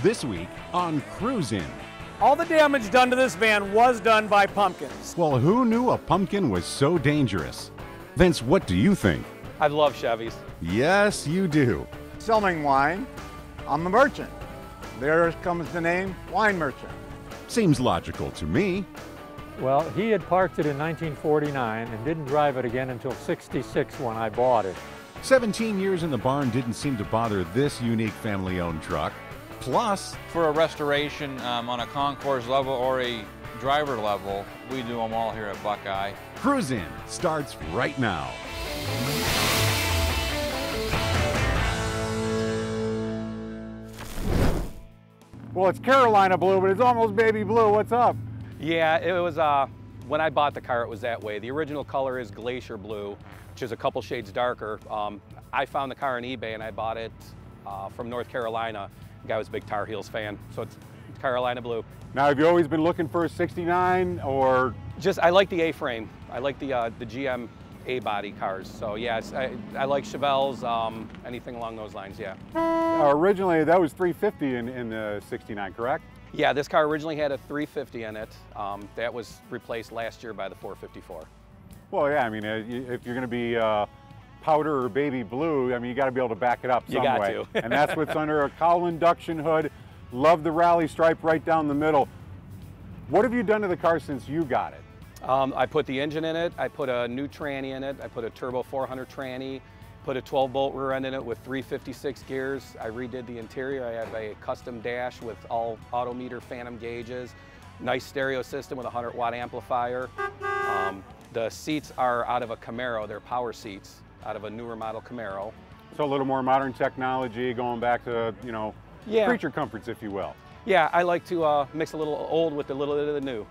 This week on Cruisin'. All the damage done to this van was done by pumpkins. Well, who knew a pumpkin was so dangerous? Vince, what do you think? I love Chevys. Yes, you do. Selling wine, I'm a merchant. There comes the name Wine Merchant. Seems logical to me. Well, he had parked it in 1949 and didn't drive it again until '66 when I bought it. 17 years in the barn didn't seem to bother this unique family-owned truck. Plus, for a restoration on a concourse level or a driver level, we do them all here at Buckeye. Cruisin' starts right now. Well, it's Carolina blue, but it's almost baby blue. What's up? Yeah, it was, when I bought the car, it was that way. The original color is Glacier Blue, which is a couple shades darker. I found the car on eBay and I bought it from North Carolina. The guy was a big Tar Heels fan, so it's Carolina Blue. Now, have you always been looking for a 69 or? Just, I like the A-frame. I like the GM A-body cars. So yes, I like Chevelles, anything along those lines, yeah. Originally, that was 350 in the 69, correct? Yeah, this car originally had a 350 in it. That was replaced last year by the 454. Well, yeah, I mean, if you're going to be powder or baby blue, I mean, you got to be able to back it up some way. You got to. And that's what's under a cowl induction hood. Love the rally stripe right down the middle. What have you done to the car since you got it? I put the engine in it. I put a new tranny in it. I put a turbo 400 tranny. Put a 12-bolt rear end in it with 356 gears. I redid the interior. I have a custom dash with all autometer phantom gauges. Nice stereo system with a 100-watt amplifier. The seats are out of a Camaro. They're power seats out of a newer model Camaro. So a little more modern technology, going back to, you know, creature comforts, if you will. Yeah, I like to mix a little old with a little bit of the new.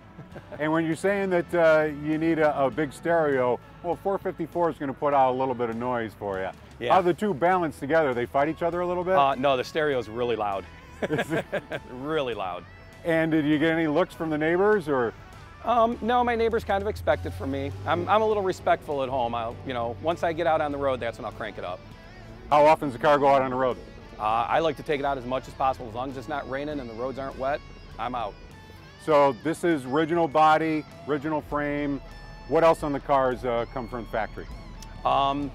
And when you're saying that you need a big stereo, well, 454 is going to put out a little bit of noise for you. Yeah. How do the two balance together? They fight each other a little bit? No, the stereo is really loud. Really loud. And did you get any looks from the neighbors, or? No, my neighbors kind of expect it from me. I'm a little respectful at home. Once I get out on the road, that's when I'll crank it up. How often does the car go out on the road? I like to take it out as much as possible. As long as it's not raining and the roads aren't wet, I'm out. So this is original body, original frame. What else on the cars come from factory? To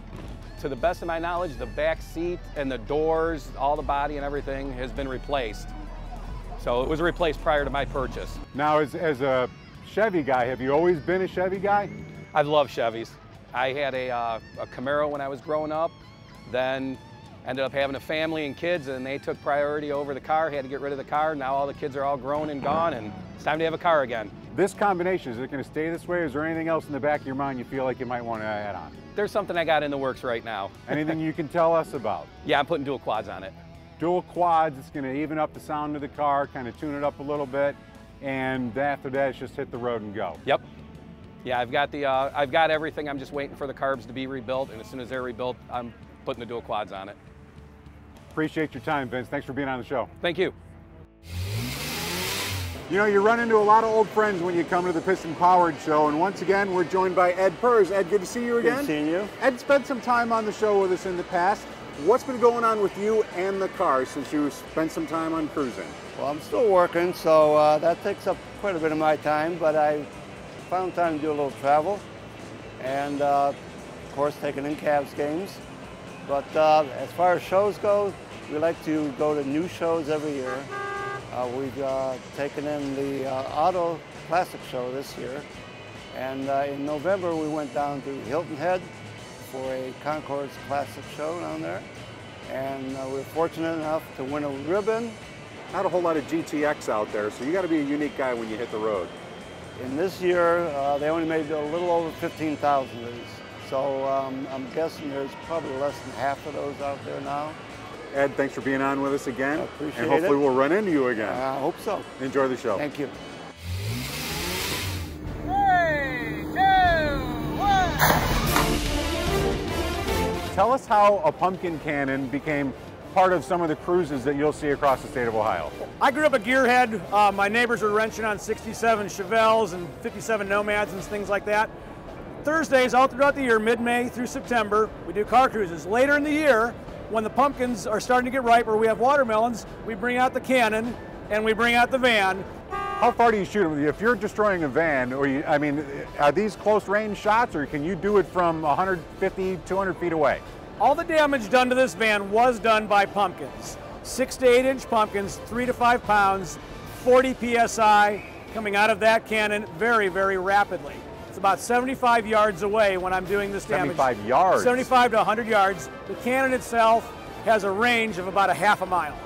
the best of my knowledge, the back seat and the doors, all the body and everything has been replaced. So it was replaced prior to my purchase. Now, as a Chevy guy, have you always been a Chevy guy? I've loved Chevys. I had a Camaro when I was growing up, then ended up having a family and kids, and they took priority over the car. Had to get rid of the car. Now all the kids are all grown and gone, and it's time to have a car again. This combination, is it going to stay this way, or is there anything else in the back of your mind you feel like you might want to add on? There's something I got in the works right now. Anything you can tell us about? Yeah, I'm putting dual quads on it. Dual quads, it's going to even up the sound of the car, kind of tune it up a little bit, and after that, it's just hit the road and go. Yep. Yeah, I've got everything. I'm just waiting for the carbs to be rebuilt, and as soon as they're rebuilt, I'm putting the dual quads on it. Appreciate your time, Vince. Thanks for being on the show. Thank you. You know, you run into a lot of old friends when you come to the Piston Powered Show, and once again, we're joined by Ed Purz. Ed, good to see you again. Good seeing you. Ed spent some time on the show with us in the past. What's been going on with you and the car since you spent some time on cruising? Well, I'm still working, so that takes up quite a bit of my time, but I found time to do a little travel, and of course, taking in Cavs games. But as far as shows go, we like to go to new shows every year. We've taken in the Auto Classic Show this year. And in November, we went down to Hilton Head for a Concours Classic Show down there. And we were fortunate enough to win a ribbon. Not a whole lot of GTX out there, so you got to be a unique guy when you hit the road. In this year, they only made a little over 15,000 of these. So I'm guessing there's probably less than half of those out there now. Ed, thanks for being on with us again. I appreciate it. And hopefully we'll run into you again. I hope so. Enjoy the show. Thank you. 3, 2, 1. Tell us how a pumpkin cannon became part of some of the cruises that you'll see across the state of Ohio. I grew up a gearhead. My neighbors were wrenching on 67 Chevelles and 57 Nomads and things like that. Thursdays all throughout the year, mid-May through September, we do car cruises. Later in the year, when the pumpkins are starting to get ripe or we have watermelons, we bring out the cannon and we bring out the van. How far do you shoot them? If you're destroying a van, or I mean, are these close range shots, or can you do it from 150, 200 feet away? All the damage done to this van was done by pumpkins. 6 to 8 inch pumpkins, 3 to 5 pounds, 40 PSI coming out of that cannon very, very rapidly. It's about 75 yards away when I'm doing this damage. 75 yards? 75 to 100 yards. The cannon itself has a range of about a half a mile.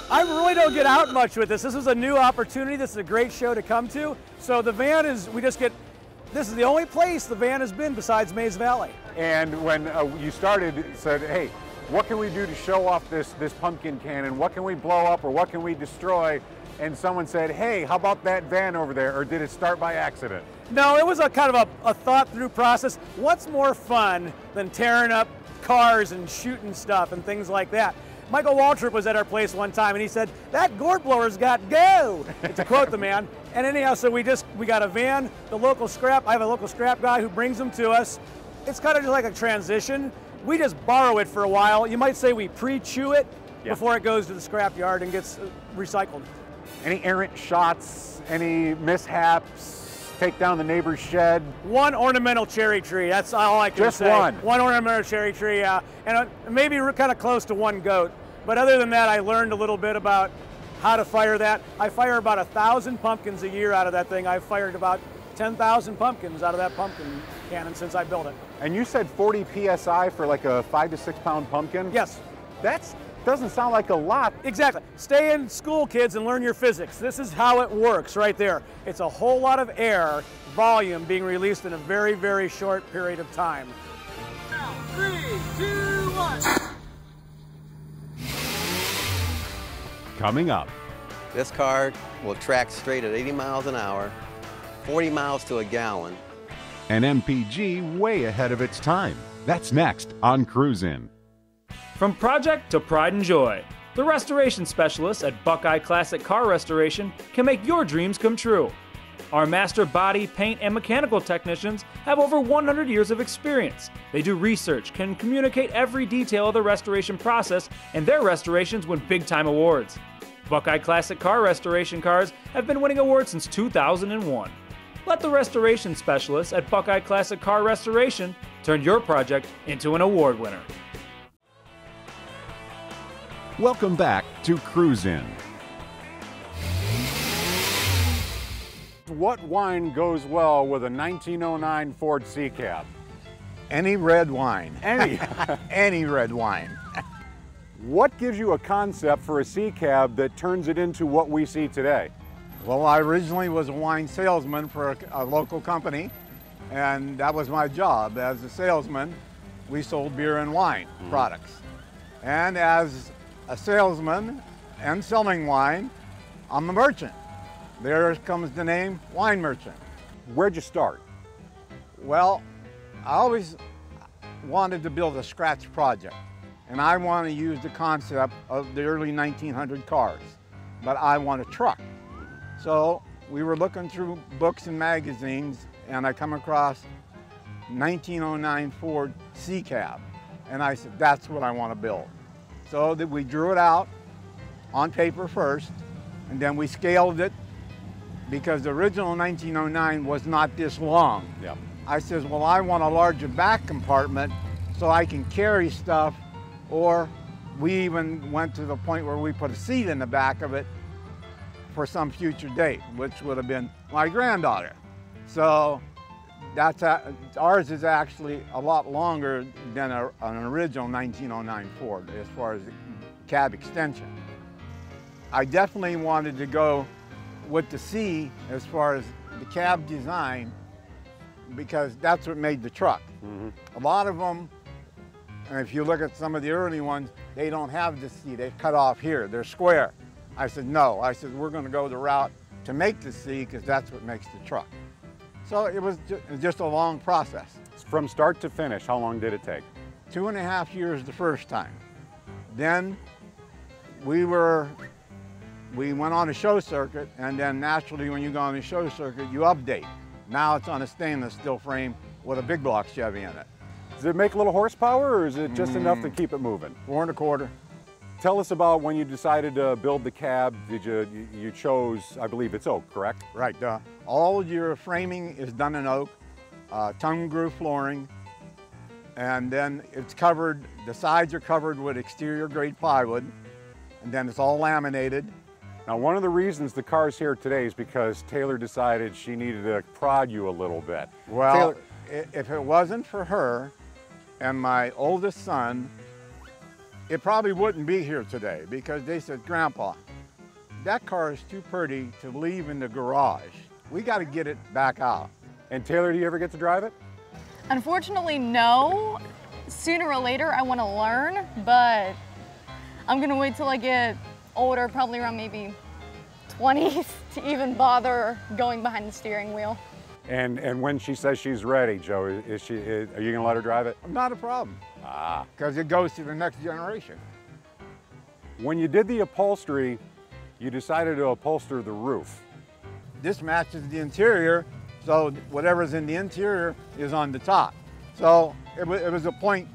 I really don't get out much with this. This is a new opportunity. This is a great show to come to. So the van is, this is the only place the van has been besides Mays Valley. And when you started, said, hey, what can we do to show off this pumpkin cannon? What can we blow up or what can we destroy? And someone said, hey, how about that van over there? Or did it start by accident? No, it was a kind of a thought through process. What's more fun than tearing up cars and shooting stuff and things like that? Michael Waltrip was at our place one time and he said, that gourd blower's got go, to quote the man. And anyhow, so we got a van, the local scrap, I have a local scrap guy who brings them to us. It's kind of just like a transition. We just borrow it for a while. You might say we pre-chew it before it goes to the scrap yard and gets recycled. Any errant shots, any mishaps, take down the neighbor's shed? One ornamental cherry tree, that's all I can say. Just one? One ornamental cherry tree, yeah. And maybe kind of close to one goat. But other than that, I learned a little bit about how to fire that. I fire about 1,000 pumpkins a year out of that thing. I've fired about 10,000 pumpkins out of that pumpkin cannon since I built it. And you said 40 PSI for like a 5 to 6 pound pumpkin? Yes. That doesn't sound like a lot. Exactly. Stay in school, kids, and learn your physics. This is how it works right there. It's a whole lot of air volume being released in a very, very short period of time. Now, 3, 2, 1. Coming up. This car will track straight at 80 miles an hour, 40 miles to a gallon. An MPG way ahead of its time. That's next on Cruise In. From project to pride and joy, the restoration specialists at Buckeye Classic Car Restoration can make your dreams come true. Our master body, paint, and mechanical technicians have over 100 years of experience. They do research, can communicate every detail of the restoration process, and their restorations win big-time awards. Buckeye Classic Car Restoration cars have been winning awards since 2001. Let the restoration specialists at Buckeye Classic Car Restoration turn your project into an award winner. Welcome back to Cruise In. What wine goes well with a 1909 Ford C-Cab? Any red wine. Any red wine. What gives you a concept for a C-Cab that turns it into what we see today? Well, I originally was a wine salesman for a local company, and that was my job. As a salesman, we sold beer and wine products. And as a salesman and selling wine, I'm a merchant. There comes the name Wine Merchant. Where'd you start? Well, I always wanted to build a scratch project, and I want to use the concept of the early 1900 cars, but I want a truck. So we were looking through books and magazines, and I come across 1909 Ford C-Cab, and I said, that's what I want to build. So that we drew it out on paper first, and then we scaled it, because the original 1909 was not this long. Yep. I says, well, I want a larger back compartment so I can carry stuff, or we even went to the point where we put a seat in the back of it for some future date, which would have been my granddaughter. So ours is actually a lot longer than an original 1909 Ford as far as the cab extension. I definitely wanted to go with the C as far as the cab design, because that's what made the truck. A lot of them, and if you look at some of the early ones, they don't have the C, they cut off here, they're square. I said, no, I said, we're gonna go the route to make the C, because that's what makes the truck. So it was just a long process. From start to finish, how long did it take? 2.5 years the first time. Then we went on a show circuit, and then naturally when you go on a show circuit, you update. Now it's on a stainless steel frame with a big block Chevy in it. Does it make a little horsepower, or is it just enough to keep it moving? 4 1/4. Tell us about when you decided to build the cab. You chose, I believe it's oak, correct? Right. All your framing is done in oak, tongue groove flooring, and then it's covered, the sides are covered with exterior grade plywood, and then it's all laminated. Now, one of the reasons the car's here today is because Taylor decided she needed to prod you a little bit. Well, Taylor, if it wasn't for her and my oldest son, it probably wouldn't be here today, because they said, Grandpa, that car is too pretty to leave in the garage. We got to get it back out. And Taylor, do you ever get to drive it? Unfortunately, no. Sooner or later, I want to learn, but I'm going to wait till I get older, probably around maybe 20s, to even bother going behind the steering wheel. And when she says she's ready, Joe, are you going to let her drive it? Not a problem. Because it goes to the next generation. When you did the upholstery, you decided to upholster the roof. This matches the interior, so whatever's in the interior is on the top. So it was a point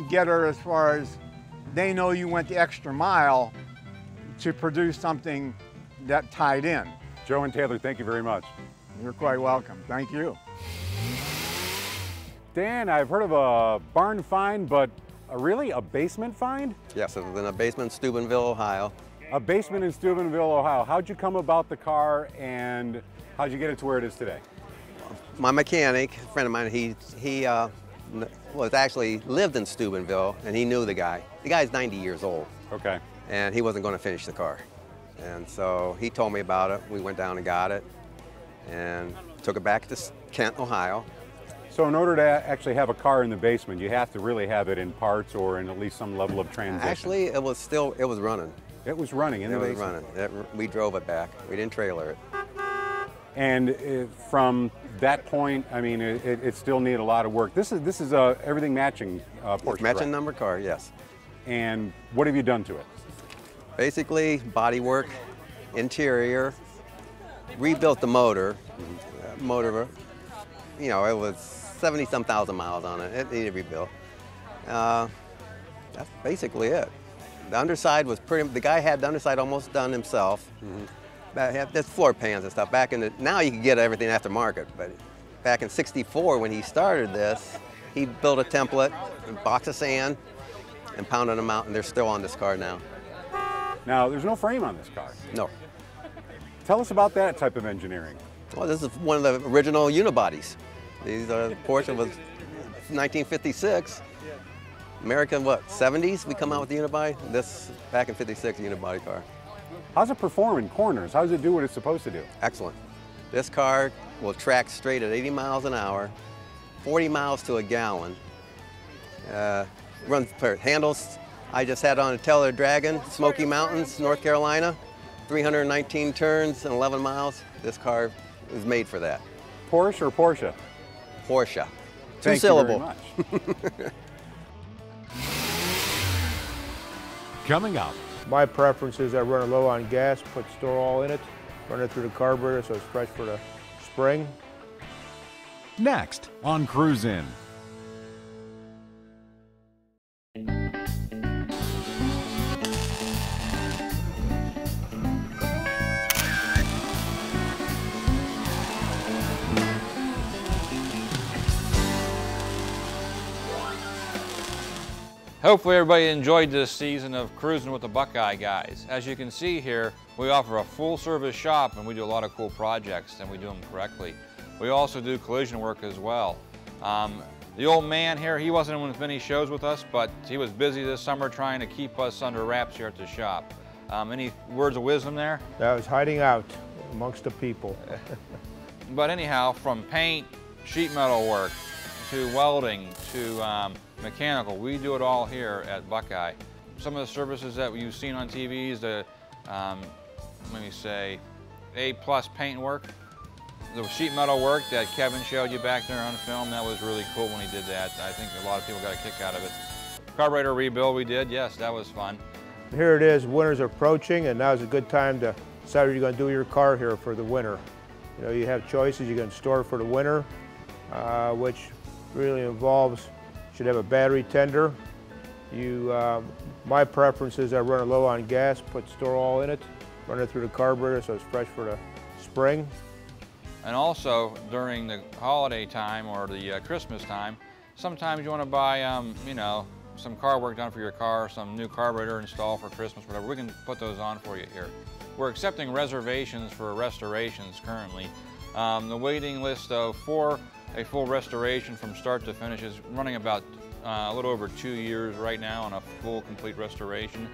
getter as far as they know you went the extra mile to produce something that tied in. Joe and Taylor, thank you very much. You're quite welcome. Thank you. Dan, I've heard of a barn find, but really a basement find? Yes, it was in a basement in Steubenville, Ohio. A basement in Steubenville, Ohio. How'd you come about the car, and how'd you get it to where it is today? My mechanic, a friend of mine, he was actually lived in Steubenville, and he knew the guy. The guy's 90 years old. Okay. And he wasn't going to finish the car. And so he told me about it. We went down and got it and took it back to Kent, Ohio. So in order to actually have a car in the basement, you have to really have it in parts or in at least some level of transition. Actually, it was running. It was running in the basement? It was running. We drove it back. We didn't trailer it. And from that point, I mean, it still needed a lot of work. This is everything matching Porsche. Matching number car, yes. And what have you done to it? Basically, body work, interior, rebuilt the motor. Motor, you know, it was 70-some thousand miles on it. It needed rebuilt. That's basically it. The underside was the guy had the underside almost done himself. There's floor pans and stuff. Now you can get everything aftermarket, but back in '64 when he started this, he built a template, a box of sand, and pounded them out, and they're still on this car now. Now, there's no frame on this car. No. Tell us about that type of engineering. Well, this is one of the original unibodies. These are, Porsche was 1956. American, what, 70s? We come out with the unibody. This, back in '56, unibody car. How's it perform in corners? How does it do what it's supposed to do? Excellent. This car will track straight at 80 miles an hour, 40 miles to a gallon. Runs handles. I just had on a Teller Dragon, Smoky Mountains, North Carolina, 319 turns and 11 miles. This car is made for that. Porsche or Porsche? Porsche. Thank Two-syllable. you very much. Coming up. My preference is I run it low on gas, put store oil in it, run it through the carburetor so it's fresh for the spring. Next on Cruise In. Hopefully everybody enjoyed this season of Cruising with the Buckeye Guys. As you can see here, we offer a full service shop and we do a lot of cool projects and we do them correctly. We also do collision work as well. The old man here, he wasn't in as many shows with us, but he was busy this summer trying to keep us under wraps here at the shop. Any words of wisdom there? I was hiding out amongst the people. But anyhow, from paint, sheet metal work, to welding, to mechanical, we do it all here at Buckeye. Some of the services that you've seen on TV is the, let me say, A+ paint work. The sheet metal work that Kevin showed you back there on film, that was really cool when he did that. I think a lot of people got a kick out of it. Carburetor rebuild we did, yes, that was fun. Here it is, winter's approaching, and now's a good time to decide what you're going to do with your car here for the winter. You know, you have choices. You can store it for the winter, which really involves, should have a battery tender. My preference is I run it low on gas, put store oil in it, run it through the carburetor so it's fresh for the spring. And also during the holiday time or the Christmas time, sometimes you want to buy, you know, some car work done for your car, some new carburetor installed for Christmas, whatever. We can put those on for you here. We're accepting reservations for restorations currently. The waiting list though for a full restoration from start to finish is running about a little over 2 years right now on a full complete restoration.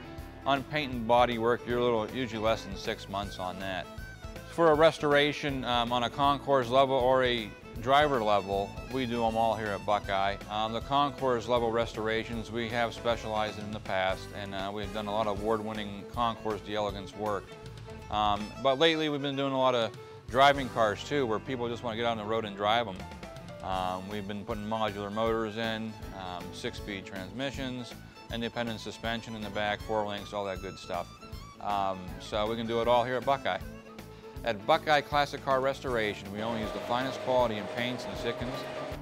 On paint and body work, you're usually less than 6 months on that. For a restoration on a concours level or a driver level, we do them all here at Buckeye. The concours level restorations, we have specialized in the past, and we've done a lot of award-winning concours d'elegance work. But lately we've been doing a lot of driving cars too, where people just want to get out on the road and drive them. We've been putting modular motors in, 6-speed transmissions, independent suspension in the back, 4 links, all that good stuff. So we can do it all here at Buckeye. At Buckeye Classic Car Restoration, we only use the finest quality in paints and sickens.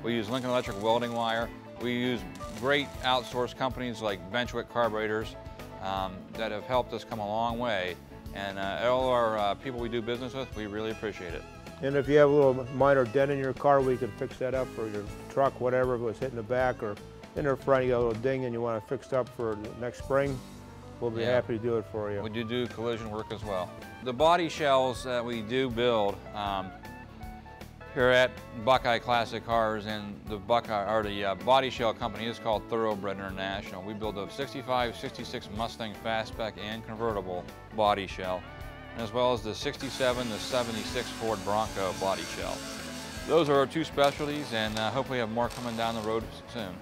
We use Lincoln Electric welding wire. We use great outsourced companies like Benchwick Carburetors that have helped us come a long way. And all our people we do business with, we really appreciate it. And if you have a little minor dent in your car, we can fix that up for your truck, whatever, if it was hitting the back or in the front, you got a little ding and you want it fixed up for next spring, we'll be happy to do it for you. We do collision work as well. The body shells that we do build here at Buckeye Classic Cars, and the body shell company is called Thoroughbred International. We build a 65, 66 Mustang Fastback and convertible body shell, as well as the 67, the 76 Ford Bronco body shell. Those are our 2 specialties, and hopefully have more coming down the road soon.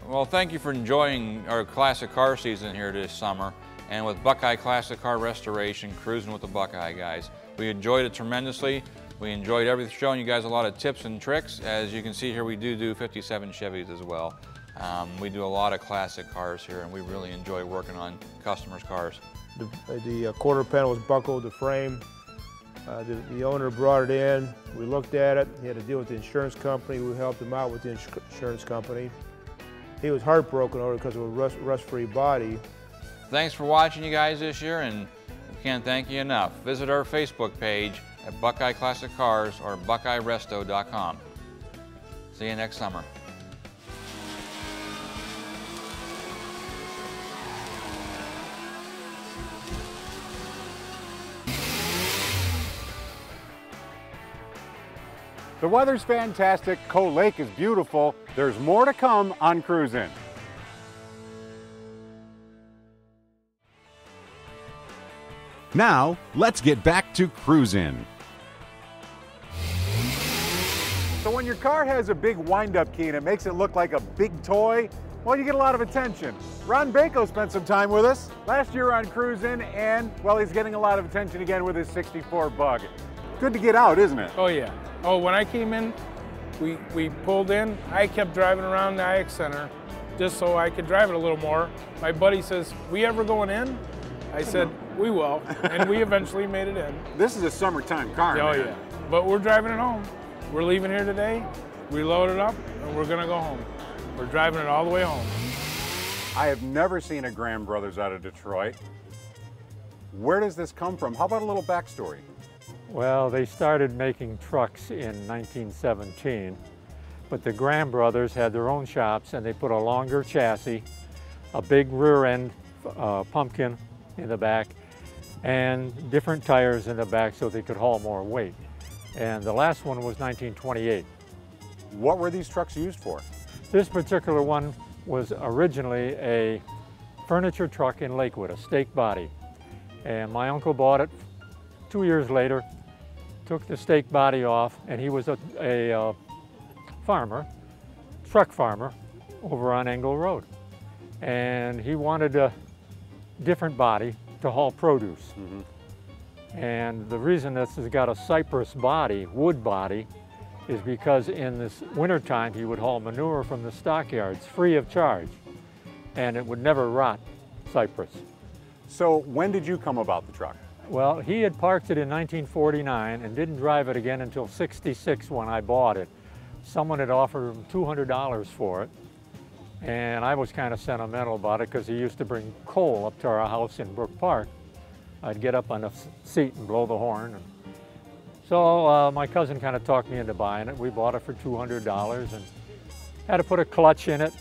Well, thank you for enjoying our classic car season here this summer, and with Buckeye Classic Car Restoration, cruising with the Buckeye guys. We enjoyed it tremendously. We enjoyed showing you guys a lot of tips and tricks. As you can see here, we do 57 Chevys as well. We do a lot of classic cars here, and we really enjoy working on customers' cars. The quarter panel was buckled, the frame. The owner brought it in. We looked at it. He had to deal with the insurance company. We helped him out with the insurance company. He was heartbroken over it because of a rust-free body. Thanks for watching, you guys, this year, and we can't thank you enough. Visit our Facebook page at Buckeye Classic Cars or BuckeyeResto.com. See you next summer. The weather's fantastic, Coal Lake is beautiful. There's more to come on Cruisin'. Now, let's get back to cruising. So when your car has a big wind-up key and it makes it look like a big toy, well, you get a lot of attention. Ron Bako spent some time with us last year on Cruisin', and, well, he's getting a lot of attention again with his 64 Bug. Good to get out, isn't it? Oh, yeah. Oh, when I came in, we pulled in. I kept driving around the IX Center just so I could drive it a little more. My buddy says, "We ever going in?" I said, "We will," and we eventually made it in. This is a summertime car, Oh, man. yeah. But we're driving it home. We're leaving here today, we load it up, and we're gonna go home. We're driving it all the way home. I have never seen a Graham Brothers out of Detroit. Where does this come from? How about a little backstory? Well, they started making trucks in 1917, but the Graham brothers had their own shops, and they put a longer chassis, a big rear end pumpkin in the back, and different tires in the back so they could haul more weight. And the last one was 1928. What were these trucks used for? This particular one was originally a furniture truck in Lakewood, a stake body. And my uncle bought it 2 years later, took the stake body off, and he was a farmer, truck farmer, over on Engle Road. And he wanted a different body to haul produce. And the reason this has got a cypress body, wood body, is because in this wintertime he would haul manure from the stockyards free of charge, and it would never rot cypress. So when did you come about the truck? Well, he had parked it in 1949 and didn't drive it again until '66 when I bought it. someone had offered him $200 for it. And I was kind of sentimental about it because he used to bring coal up to our house in Brook Park. I'd get up on the seat and blow the horn. So my cousin kind of talked me into buying it. We bought it for $200 and had to put a clutch in it.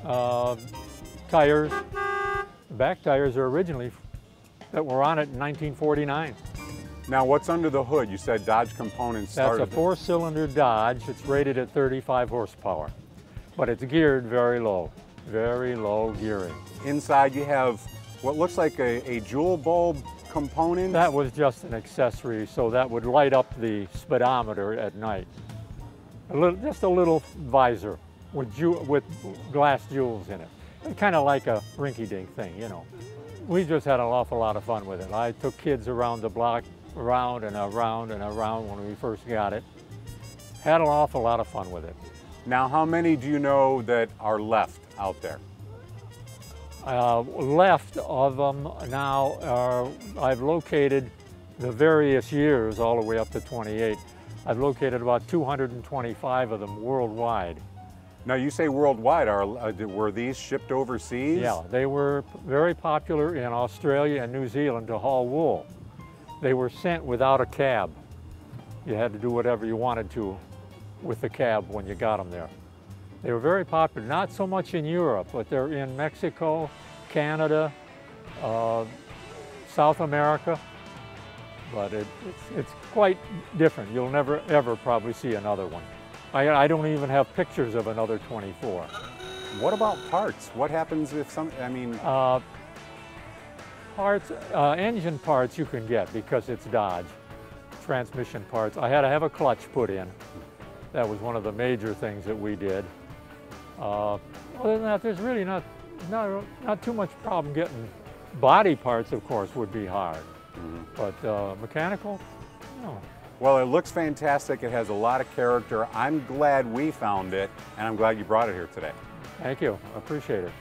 Tires, the back tires are originally that were on it in 1949. Now what's under the hood? You said Dodge components started. That's a 4-cylinder Dodge. It's rated at 35 horsepower, but it's geared very low gearing. Inside you have what looks like a jewel bulb component. That was just an accessory, so that would light up the speedometer at night. Just a little visor with glass jewels in it. Kind of like a rinky-dink thing, you know. We just had an awful lot of fun with it. I took kids around the block, around and around and around when we first got it. Had an awful lot of fun with it. Now, how many do you know that are left out there? Left of them now are, I've located the various years all the way up to 28. I've located about 225 of them worldwide. Now you say worldwide, were these shipped overseas? Yeah, they were very popular in Australia and New Zealand to haul wool. They were sent without a cab. You had to do whatever you wanted to with the cab when you got them there. They were very popular, not so much in Europe, but they're in Mexico, Canada, South America. But it's quite different. You'll never, ever probably see another one. I don't even have pictures of another 24. What about parts? What happens if parts, engine parts you can get because it's Dodge. Transmission parts. I had to have a clutch put in. That was one of the major things that we did. Other than that, there's really not too much problem getting body parts. Of course, would be hard, but mechanical, no. Well, it looks fantastic. It has a lot of character. I'm glad we found it, and I'm glad you brought it here today. Thank you. I appreciate it.